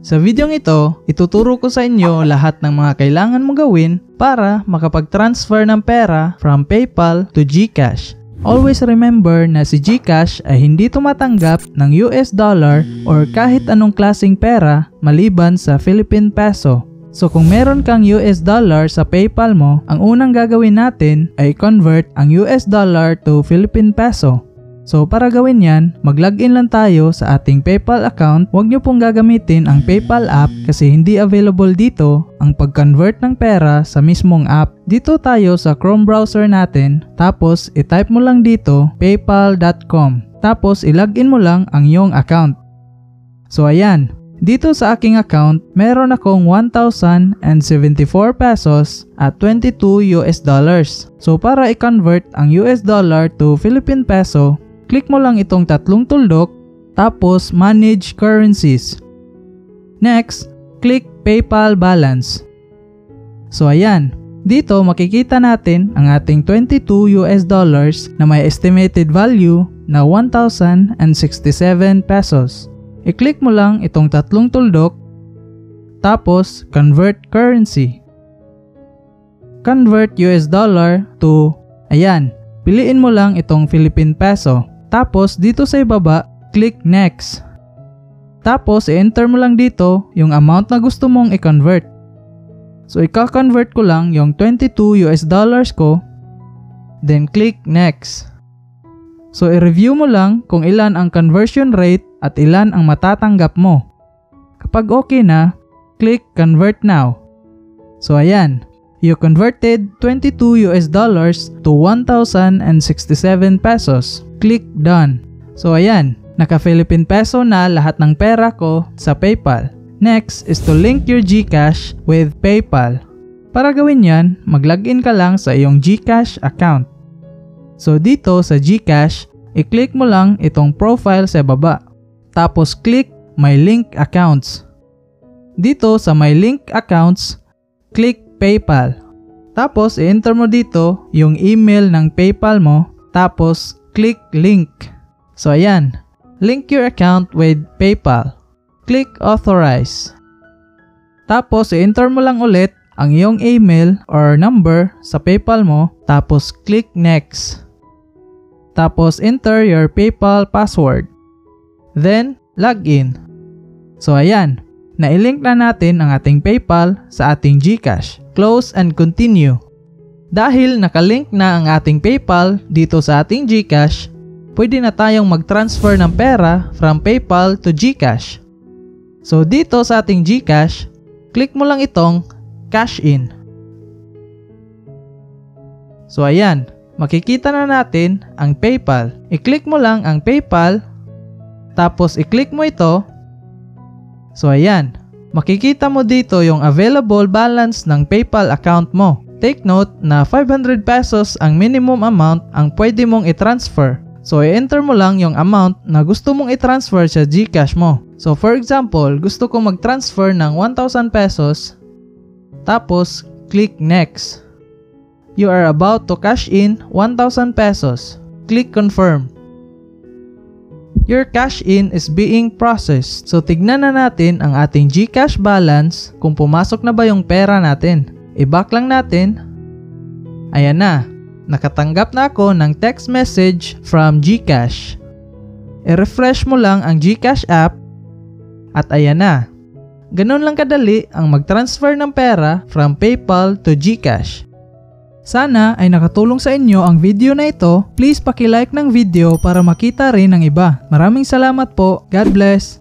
Sa video ito, ituturo ko sa inyo lahat ng mga kailangan mong gawin para makapag-transfer ng pera from PayPal to GCash. Always remember na si GCash ay hindi tumatanggap ng US dollar or kahit anong klaseng pera maliban sa Philippine Peso. So kung meron kang US dollar sa PayPal mo, ang unang gagawin natin ay convert ang US dollar to Philippine Peso. So para gawin yan, mag-login lang tayo sa ating PayPal account. Huwag nyo pong gagamitin ang PayPal app kasi hindi available dito ang pag-convert ng pera sa mismong app. Dito tayo sa Chrome browser natin, tapos i-type mo lang dito paypal.com. Tapos i-login mo lang ang iyong account. So ayan, dito sa aking account, meron akong 1,074 pesos at 22 US dollars. So para i-convert ang US dollar to Philippine Peso, click mo lang itong tatlong tuldok, tapos Manage Currencies. Next, click PayPal Balance. So ayan, dito makikita natin ang ating 22 US dollars na may estimated value na 1,067 pesos. I-click mo lang itong tatlong tuldok, tapos Convert Currency. Convert US dollar to, ayan, piliin mo lang itong Philippine Peso. Tapos dito sa ibaba, click Next. Tapos i-enter mo lang dito yung amount na gusto mong i-convert. So i-convert ko lang yung 22 US dollars ko, then click Next. So i-review mo lang kung ilan ang conversion rate at ilan ang matatanggap mo. Kapag okay na, click Convert Now. So ayan, you converted 22 US dollars to 1,067 pesos. Click Done. So ayan, naka-Philippine Peso na lahat ng pera ko sa PayPal. Next is to link your GCash with PayPal. Para gawin yan, mag-login ka lang sa iyong GCash account. So dito sa GCash, i-click mo lang itong profile sa baba. Tapos click My Link Accounts. Dito sa My Link Accounts, click PayPal. Tapos i-enter mo dito yung email ng PayPal mo, tapos click Link. So ayan, link your account with PayPal. Click Authorize. Tapos i-enter mo lang ulit ang iyong email or number sa PayPal mo, tapos click Next. Tapos enter your PayPal password. Then, login. So ayan, nailink na natin ang ating PayPal sa ating GCash. Close and continue. Dahil nakalink na ang ating PayPal dito sa ating GCash, pwede na tayong mag-transfer ng pera from PayPal to GCash. So dito sa ating GCash, click mo lang itong Cash In. So ayan, makikita na natin ang PayPal. I-click mo lang ang PayPal, tapos i-click mo ito. So ayan, makikita mo dito yung available balance ng PayPal account mo. Take note na 500 pesos ang minimum amount ang pwede mong i-transfer. So i-enter mo lang yung amount na gusto mong i-transfer sa GCash mo. So for example, gusto ko mag-transfer ng 1,000 pesos. Tapos click Next. You are about to cash in 1,000 pesos. Click Confirm. Your cash in is being processed. So tignan na natin ang ating GCash balance kung pumasok na ba yung pera natin. I-back lang natin. Ayan na. Nakatanggap na ako ng text message from GCash. I-refresh mo lang ang GCash app at ayan na. Ganun lang kadali ang mag-transfer ng pera from PayPal to GCash. Sana ay nakatulong sa inyo ang video na ito. Please paki-like ng video para makita rin ng iba. Maraming salamat po. God bless.